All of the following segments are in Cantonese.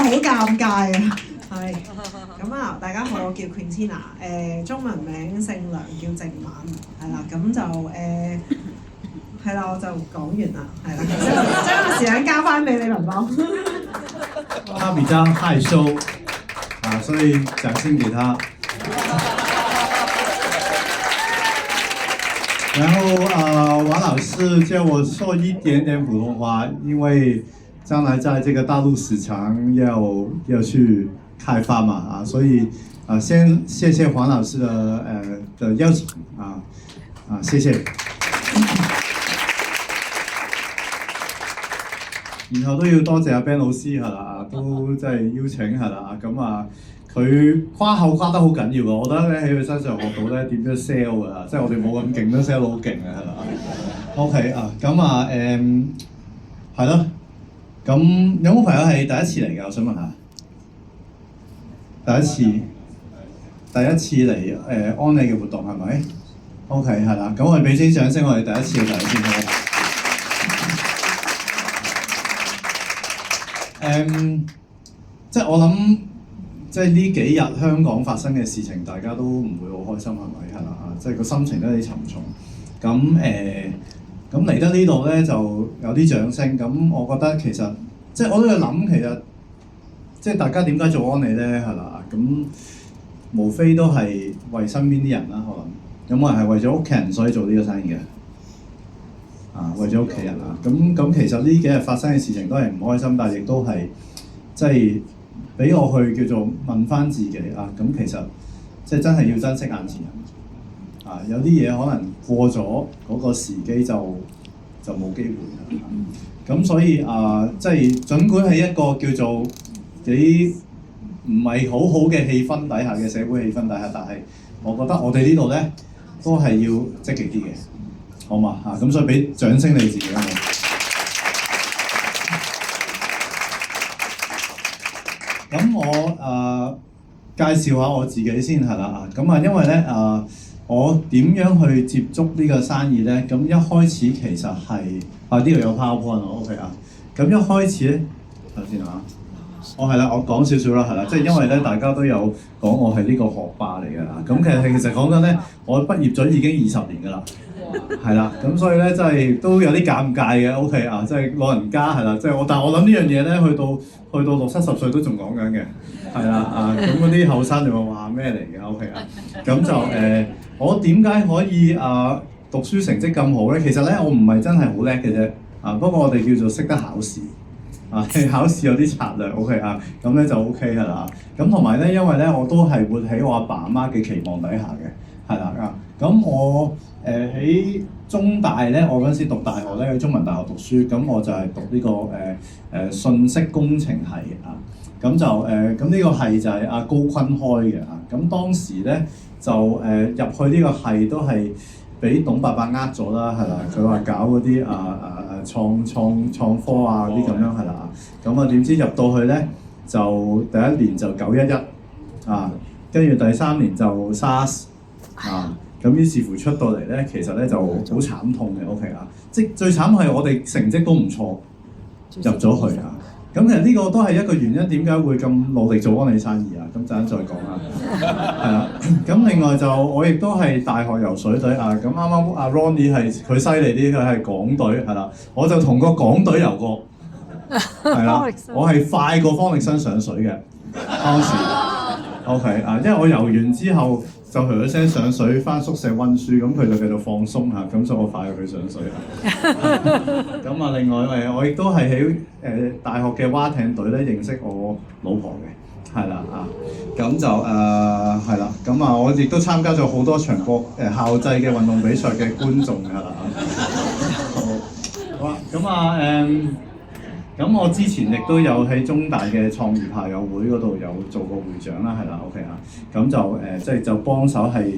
好尷尬啊！係咁啊，大家好，我叫 Quintina， 中文名姓梁，叫靜晚，係啦，咁就係啦，我就講完啦，係啦，將個時間交翻俾李文邦。他比較害羞啊，所以掌聲給他。然後王老師叫我說一點點普通話，因為將來在這個大陸市場要去開發嘛所以先謝謝黃老師的邀請謝謝。然後都要多謝阿 Ben 老師係啦，都即係邀請係啦，咁佢誇口誇得好緊要㗎，我覺得咧喺佢身上學到咧點樣 sell 㗎，即係我哋冇咁勁都 sell 到好勁啊係啦。OK 咁係咯，咁有冇朋友係第一次嚟㗎？我想問下，第一次嚟安利嘅活動係咪 ？OK 係啦，咁我哋俾啲掌聲，我哋第一次嚟先好。即係我諗，即係呢幾日香港發生嘅事情，大家都唔會好開心係咪？係啦，即係個心情都有啲沉重。咁嚟得呢度咧，就有啲掌聲。咁我覺得其實，即係我都有諗，其實即係大家點解做安利咧？係啦，咁無非都係為身邊啲人啦，可能有冇人係為咗屋企人所以做呢個生意嘅？為咗屋企人咁其實呢幾日發生嘅事情都係唔開心，但係亦都係即係俾我去叫做問翻自己咁其實即係真係要珍惜眼前人有啲嘢可能過咗嗰個時機就冇機會啦咁所以即係儘管係一個叫做幾唔係好好嘅氣氛底下嘅社會氣氛底下，但係我覺得我哋呢度咧都係要積極啲嘅。好嘛咁所以俾掌聲你自己啦。咁我介紹下我自己先係啦咁因為咧我點樣去接觸呢個生意咧？咁一開始其實係呢度有 PowerPoint OK 咁一開始咧頭先係啦，我講少少啦係啦，即係因為咧大家都有講我係呢個學霸嚟嘅咁其實講緊咧，我畢業咗已經20年㗎啦。係啦，咁所以咧真係都有啲尷尬嘅 ，OK 即係老人家係啦，即係但係我諗呢樣嘢咧，去到60-70歲都仲講緊嘅，係啦咁嗰啲後生就話咩嚟嘅 ，OK 咁就我點解可以讀書成績咁好咧？其實咧我唔係真係好叻嘅啫，不過我哋叫做識得考試考試有啲策略 ，OK 咁咧就 OK 係啦，咁同埋咧因為咧我都係活喺我阿爸阿媽嘅期望底下嘅，係啦咁我喺中大咧，我嗰陣時讀大學咧，喺中文大學讀書，咁我就係讀呢個信息工程系咁就咁呢個系就係阿高坤開嘅咁當時咧就入去呢個系都係俾董伯伯咗啦，係啦，佢話搞嗰啲創科啲咁樣係啦，咁點知入到去咧就第一年就911跟住第3年就 SARS咁於是乎出到嚟咧，其實咧就好慘痛嘅 ，OK 即係最慘係我哋成績都唔錯，入咗去咁其實呢個都係一個原因，點解會咁努力做安利生意咁陣間再講係啦。咁另外就我亦都係大學游水隊咁啱啱阿 Ronnie 係佢犀利啲，佢係港隊係啦，我就同個港隊游過係啦，我係快過方力申上水嘅當時 ，OK 因為我游完之後。就噓一聲上水，翻宿舍温書，咁佢就繼續放鬆咁所以我快過佢上水咁另外我亦都係喺大學嘅蛙艇隊咧認識我老婆嘅，係啦咁就係啦，咁我亦都參加咗好多場校際嘅運動比賽嘅觀眾㗎啦好咁我之前亦都有喺中大嘅創業校友會嗰度有做過會長啦，係啦 ，OK 咁就就幫手係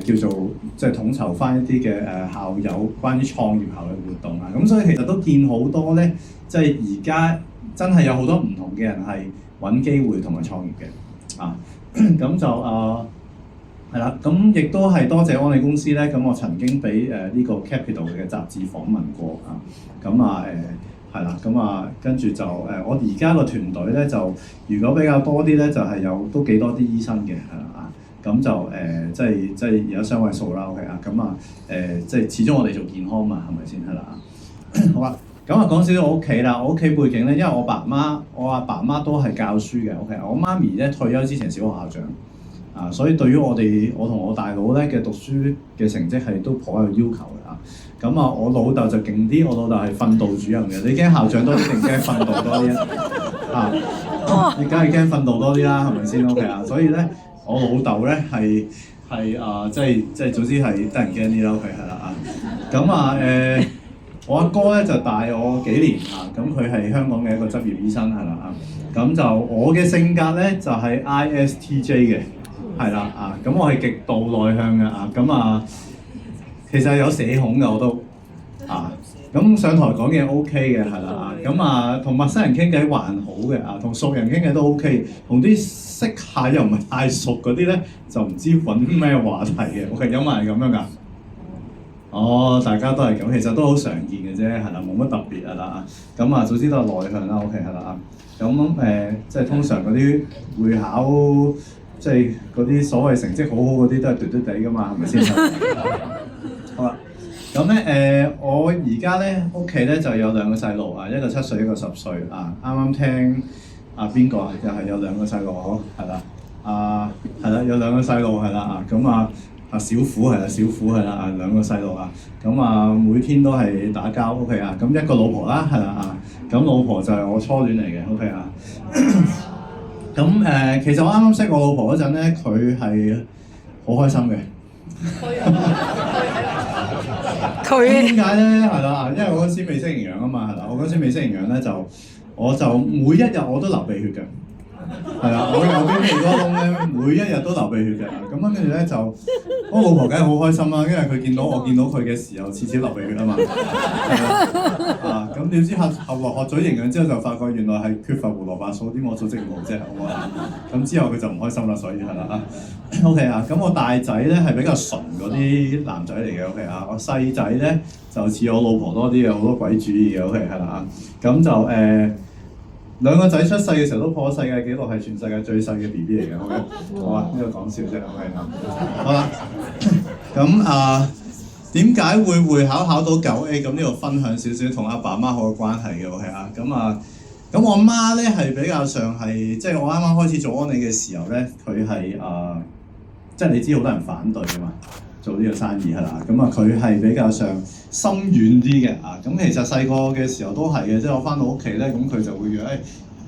叫做即係統籌翻一啲嘅校友關於創業校嘅活動咁所以其實都見好多咧，即係而家真係有好多唔同嘅人係揾機會同埋創業嘅咁就係啦，咁亦都係多謝安利公司咧，咁我曾經俾呢個 Capital 嘅雜誌訪問過咁係啦，咁啊跟住就我而家個團隊咧就如果比較多啲咧就係有都幾多啲醫生嘅係啦，咁就即係有雙位數啦 OK 啊，咁啊即係始終我哋做健康嘛係咪先係啦？好啊，咁啊講少少我屋企啦，我屋企背景咧，因為我阿爸媽都係教書嘅 OK，我媽咪咧退休之前小學校長。所以對於我同我大佬咧嘅讀書嘅成績係都頗有要求嘅啊。咁啊，我老豆就勁啲，我老豆係訓導主任嘅。你驚校長多啲定驚訓導多啲啊？你梗係驚訓導多啲啦，係咪先 OK 啊？所以咧，我老豆咧係即係總之係得人驚啲啦 OK 係啦啊。咁啊我阿哥咧就大我幾年啊，咁佢係香港嘅一個執業醫生係啦啊。咁就我嘅性格咧就係 ISTJ 嘅。係啦啊，咁我係極度內向嘅啊，咁啊其實有社恐嘅我都啊，咁上台講嘢 OK 嘅係啦啊，咁啊同陌生人傾偈還好嘅啊，同熟人傾偈都 OK， 同啲識下又唔係太熟嗰啲咧就唔知揾咩話題嘅，OK 有冇人咁樣㗎？哦，大家都係咁，其實都好常見嘅啫，係啦，冇乜特別啦，咁啊，總之都係內向啦 OK 係啦啊，咁即係通常嗰啲會考。即係嗰啲所謂成績好好嗰啲都係嘟嘟地㗎嘛，係咪先？好啦，咁咧我而家咧屋企咧就有兩個細路啊，一個7歲，一個10歲啊。啱啱聽邊個啊？又係有兩個細路嗬，係啦，係啦，有兩個細路係啦啊，咁小虎係啦，小虎係啦兩個細路啊，咁每天都係打交 OK 啊，咁一個老婆啦係啦啊，咁老婆就係我初戀嚟嘅 OK 啊。咁其實我啱啱識我老婆嗰陣咧，佢係好開心嘅。佢點解咧？係啦，因為我嗰時未識營養啊嘛，係啦，我嗰時未識營養咧我就每一日我都流鼻血嘅。係啦，我右邊鼻哥窿咧，每一日都流鼻血嘅。咁跟住咧就，我老婆梗係好開心啦，因為佢見到我見到佢嘅時候，次次流鼻血啊嘛。咁點知後來學咗營養之後，就發覺原來係缺乏胡蘿蔔素，啲我組織唔好啫，好啊。咁之後佢就唔開心啦，所以係啦 OK 啊，咁我大仔咧係比較純嗰啲男仔嚟嘅 OK 啊，我細仔咧就似我老婆多啲嘅，好多鬼主意嘅 OK 係啦，咁就兩個仔出世嘅時候都破世界紀錄，係全世界最細嘅 BB 嚟嘅 OK， 好啊，呢個講笑啫 OK 啊，好啦，咁點解會會考到9A？ 咁呢度分享少少同阿爸媽好嘅關係嘅 OK 啊，咁我媽咧係比較上係，即係我啱啱開始做安利嘅時候咧，佢係即係你知好多人反對㗎嘛，做呢個生意係啦，咁佢係比較上心軟啲嘅啊，咁其實細個嘅時候都係嘅，即係我翻到屋企咧，咁佢就會約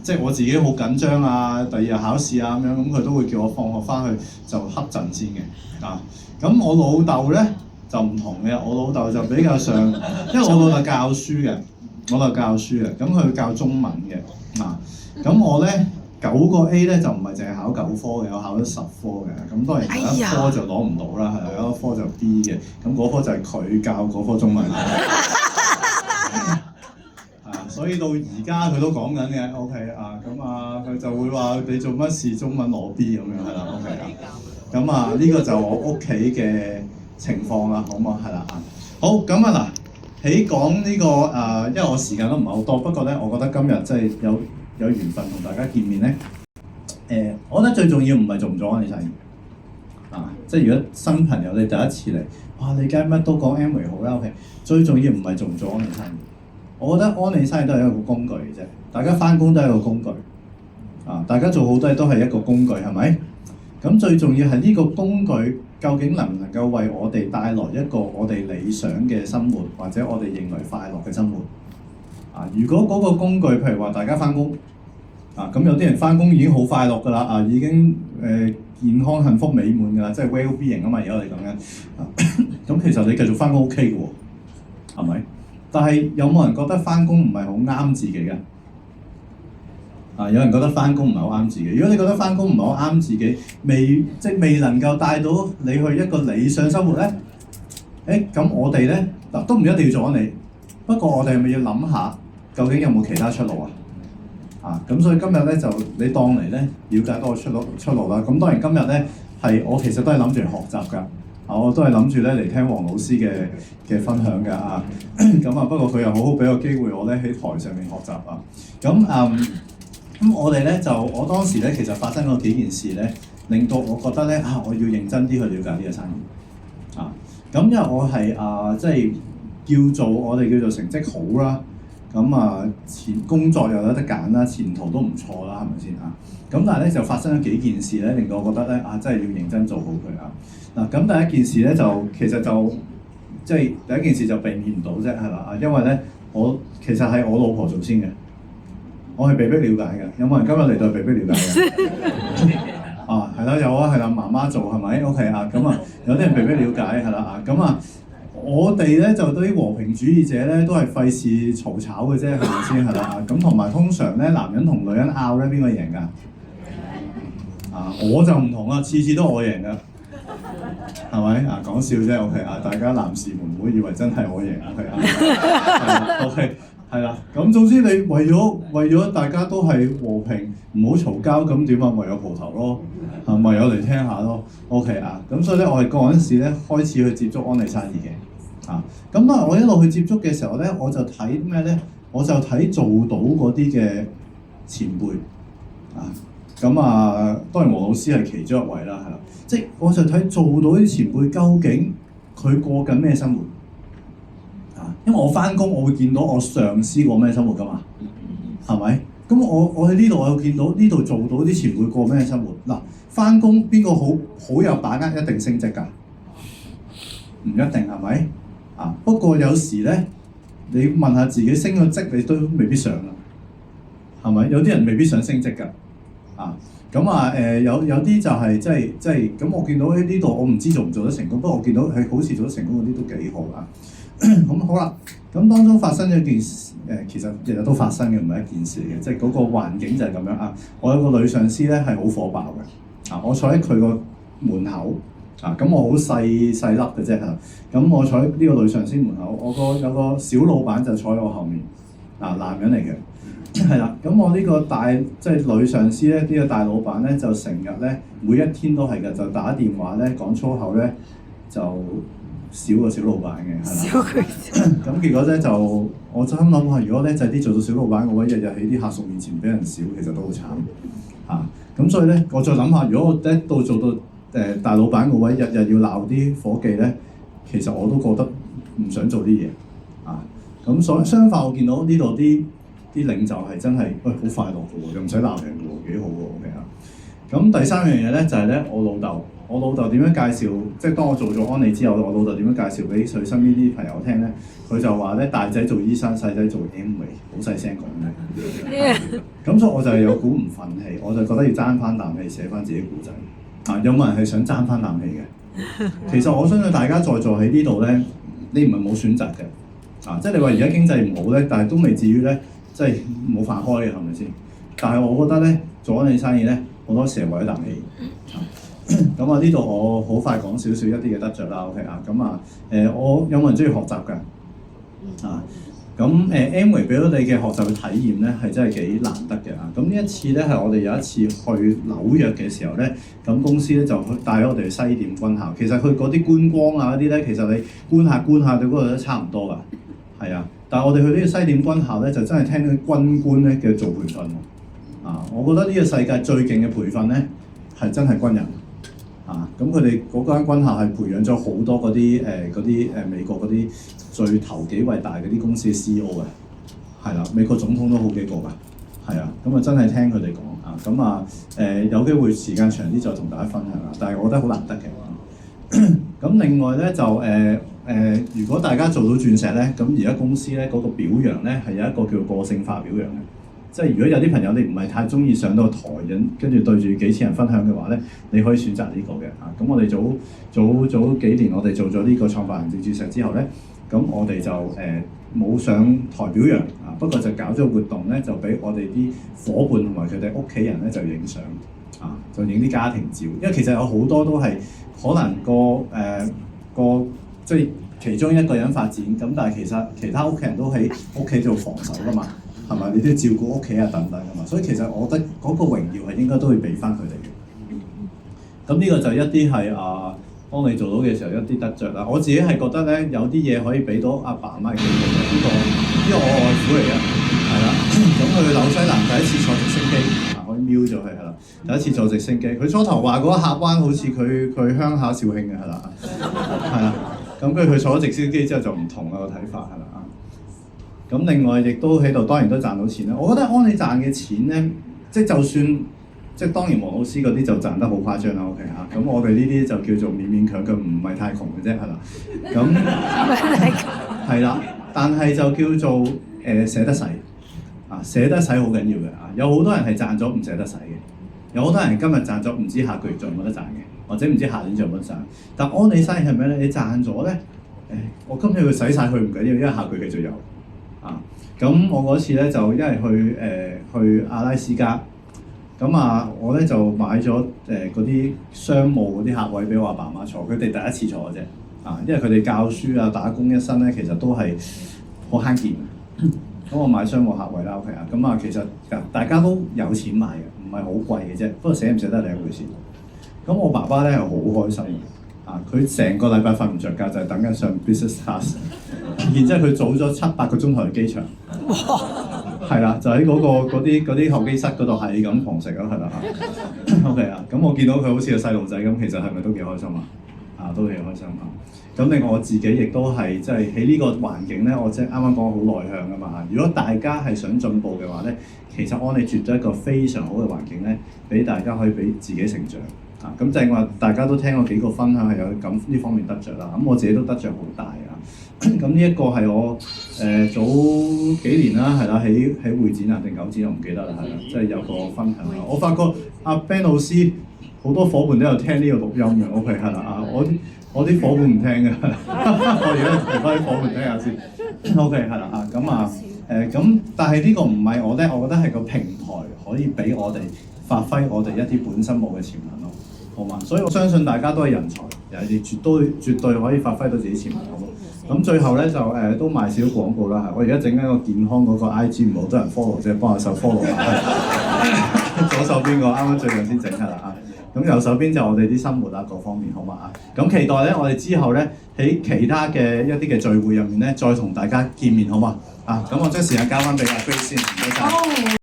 即係我自己好緊張啊，第二日考試啊咁樣，咁佢都會叫我放學翻去就瞌陣先嘅啊，咁我老豆咧就唔同嘅，我老豆就比較上，因為我老豆教書嘅，咁佢教中文嘅啊，咁我咧9個 A 咧就唔係淨係考9科嘅，我考咗10科嘅，咁當然有一科就攞唔到啦，係有一科就 B 嘅，咁嗰科就係佢教嗰科中文。所以到而家佢都講緊嘅 OK 佢就會話你做乜事中文攞 B 咁樣係啦 OK 呢個就我屋企嘅情況啦，好唔好？係啦好嗱，喺講呢個因為我時間都唔係好多，不過咧，我覺得今日真係有緣分同大家見面咧。我覺得最重要唔係做唔做安利生意即係如果新朋友你第一次嚟，哇！你梗係乜都講 Amway 好啦 OK， 最重要唔係做唔做安利生意。我覺得安利生意都係一個工具嘅啫，大家翻工都係一個工具大家做好多嘢都係一個工具，係咪？咁最重要係呢個工具究竟能唔能夠為我哋帶來一個我哋理想嘅生活，或者我哋認為快樂嘅生活如果嗰個工具，譬如話大家翻工咁有啲人翻工已經好快樂㗎啦已經健康幸福美滿㗎啦，即係 well-being 啊嘛，而家我哋講緊咁其實你繼續翻工 OK 嘅喎，係咪？但係有冇人覺得翻工唔係好啱自己嘅？有人覺得翻工唔係好啱自己。如果你覺得翻工唔係好啱自己，未能夠帶到你去一個理想生活咧，咁我哋咧都唔一定要做安利。不過我哋係咪要諗下，究竟有冇其他出路咁所以今日咧就你當嚟咧了解多個出路啦。咁當然今日咧係我其實都係諗住學習㗎。我都係諗住咧嚟聽黃老師嘅分享嘅啊。咁啊，不過佢又好好俾個機會我咧喺台上面學習啊。咁我哋咧我當時咧其實發生過幾件事咧，令到我覺得咧我要認真啲去了解呢個生意啊。咁因為我係即係叫做我哋叫做成績好啦，咁工作又有得揀啦，前途都唔錯啦，係咪先啊？咁但係咧就發生咗幾件事咧，令到我覺得咧真係要認真做好佢啊。嗱，咁第一件事咧其實即係第一件事就避免唔到啫，係啦，因為咧其實係我老婆做先嘅，我係被逼了解嘅。有冇人今日嚟到係被逼了解嘅？係啦，有啊，係啦，媽媽做係咪 ？OK 啊，有啲人被逼了解係啦我哋咧就對於和平主義者咧都係費事嘈吵嘅啫，係咪先係啦？咁同埋通常咧男人同女人拗咧邊個贏㗎？我就唔同啦，次次都我贏㗎。係咪講笑啫 ，OK 大家男士們唔好以為真係我贏 ，OK 係啦。咁總之你為咗大家都係和平，唔好嘈交，咁點啊？唯有蒲頭咯，唯有嚟聽下咯 ，OK 咁所以咧，我係嗰陣時咧開始去接觸安利生意嘅，咁當然我一路去接觸嘅時候咧，我就睇咩咧？我就睇做到嗰啲嘅前輩當然黃老師係其中一位啦，係啦。即係我就睇做到啲前輩究竟佢過緊咩生活因為我翻工我會見到我上司過咩生活㗎嘛，係咪？咁我喺呢度我又見到呢度做到啲前輩過咩生活嗱，翻工邊個好有把握一定升職㗎？唔一定係咪？不過有時咧，你問下自己升咗職你都未必上啦，係咪？有啲人未必想升職㗎。有啲就係即係咁，我見到喺呢度，我唔知做唔做得成功，不過我見到係好似做得成功嗰啲都幾好咁好啦，咁當中發生咗一件事，其實日日都發生嘅，唔係一件事嘅，即係嗰個環境就係咁樣我有個女上司咧係好火爆嘅我坐喺佢個門口咁我好細粒嘅啫咁我坐喺呢個女上司門口，有個小老闆就坐喺我後面男人嚟嘅。係啦，咁我呢個即係女上司咧，呢個大老闆咧就成日咧每一天都係嘅，就打電話咧講粗口咧就少個小老闆嘅，係啦。咁結果咧我就心諗話，如果咧就係啲做到小老闆嘅話，日日喺啲客屬面前俾人笑，其實都好慘咁所以咧，我再諗下，如果我一到做到大老闆嘅位，日日要鬧啲伙計咧，其實我都覺得唔想做啲嘢咁所以相反，我見到呢度啲領袖係真係好快樂嘅喎，又唔使鬧人嘅喎，幾好喎 OK 咁第三樣嘢咧就係咧，我老豆點樣介紹？即係當我做咗安利之後，我老豆點樣介紹俾佢身邊啲朋友聽咧？佢就話咧，大仔做醫生，細仔做 Amway，好細聲講嘅。咁所以我就有股唔憤氣，我就覺得要爭翻啖氣，寫翻自己故仔。有冇人係想爭翻啖氣嘅？其實我相信大家在座喺呢度咧，你唔係冇選擇嘅。即係你話而家經濟唔好咧，但係都未至於咧。即係冇飯開嘅係咪先？但係我覺得咧，做安利生意咧，好多時係為咗啖氣。呢度我好快講少少一啲嘅得着啦。OK 我有冇人中意學習㗎？Amway 俾到你嘅學習嘅體驗咧，係真係幾難得嘅咁呢一次咧係我哋有一次去紐約嘅時候咧，咁公司咧就帶咗我哋去西點軍校。其實去嗰啲觀光嗰啲咧，其實你觀下對嗰度都差唔多㗎。係但係我哋去呢個西點軍校咧，就真係聽到軍官咧嘅做培訓我覺得呢個世界最勁嘅培訓咧，係真係軍人咁佢哋嗰間軍校係培養咗好多嗰啲美國嗰啲最頭幾位大嗰啲公司嘅 CEO 嘅，美國總統都好幾個㗎，真係聽佢哋講有機會時間長啲再同大家分享但係我覺得好難得嘅。咁另外咧就如果大家做到鑽石咧，咁而家公司咧嗰個表揚咧係有一個叫個性化表揚嘅，即係如果有啲朋友你唔係太中意上到台跟住對住幾千人分享嘅話咧，你可以選擇呢個嘅咁我哋早幾年我哋做咗呢個創辦人證鑽石之後咧，咁我哋就冇上台表揚不過就搞咗個活動咧，就俾我哋啲伙伴同埋佢哋屋企人咧就影相就影啲家庭照，因為其實有好多都係可能即係其中一個人發展咁，但係其實其他屋企人都喺屋企做防守㗎嘛，係咪？你都要照顧屋企等等㗎嘛，所以其實我覺得嗰個榮耀係應該都會俾翻佢哋嘅。咁呢個就一啲係幫你做到嘅時候一啲得着啦。我自己係覺得咧，有啲嘢可以俾到阿爸阿媽嘅機會嘅，呢個我外父嚟嘅，係啦。咁去紐西蘭第一次坐直升機，可以瞄咗佢係啦。第一次坐直升機，佢初頭話嗰個客灣好似佢鄉下肇慶嘅係啦，係啦。咁佢坐咗直升機之後就唔同啦個睇法係啦。咁另外亦都喺度當然都賺到錢啦。我覺得安利賺嘅錢咧，即係就算。即係當然，黃老師嗰啲就賺得好誇張啦。OK 嚇，咁我哋呢啲就叫做勉勉強強，唔係太窮嘅啫，係啦。咁係啦，但係就叫做捨得使啊，捨得使好緊要嘅啊。有好多人係賺咗唔捨得使嘅，有好多人今日賺咗唔知下個月仲有冇得賺嘅，或者唔知下年仲有冇得賺。但安利生意係咩咧？你賺咗咧，我今日去使晒佢唔緊要，因為下個月繼續有啊。咁我嗰次咧就因為去阿拉斯加。咁啊，我咧就買咗嗰啲商務嗰啲客位俾我阿爸阿媽坐，佢哋第一次坐嘅啫，啊，因為佢哋教書啊、打工一生咧，其實都係好慳儉。咁我買商務客位啦 ，OK 啊，咁啊，其實大家都有錢買嘅，唔係好貴嘅啫，不過捨唔捨得另一回事。咁我爸爸咧係好開心嘅，啊，佢成個禮拜瞓唔着覺，就係等緊上 business class， 然之後佢早咗7-8個鐘頭去機場。係啦，就喺嗰啲候機室嗰度係咁狂食咯，係啦嚇。OK 啊，咁我見到佢好似個細路仔咁，其實係咪都幾開心啊？啊，都幾開心啊！咁另外我自己亦都係即係喺呢個環境咧，我即係啱啱講好內向㗎嘛。如果大家係想進步嘅話咧，其實安利絕對一個非常好嘅環境咧，俾大家可以俾自己成長。啊，咁正話大家都聽過幾個分享係有咁呢方面得着啦。咁我自己都得着好大啊。咁呢一個係我早幾年啦，係啦，喺會展啊定九展我唔記得啦，係啦，即係有個分享啦。我發覺阿 Ben 老師好多伙伴都有聽呢個錄音嘅，OK 係啦啊，我啲伙伴唔聽嘅，我而家同翻啲伙伴聽下先，OK 係啦啊，咁啊咁，但係呢個唔係我咧，我覺得係個平台可以俾我哋發揮我哋一啲本身冇嘅潛能咯，好嘛？所以我相信大家都係人才，尤其是絕對可以發揮到自己潛能，好嘛？咁最後咧就都賣少廣告啦，我而家整緊個健康嗰個 IG，唔好多人 follow，即係幫下手 follow 下。左手邊個啱啱最近先整㗎啦啊！咁右手邊就我哋啲生活啊各方面好嘛啊！咁期待咧我哋之後咧喺其他嘅一啲嘅聚會入面咧再同大家見面好嘛啊！咁我將時間交翻俾阿 Grace 先，唔該晒。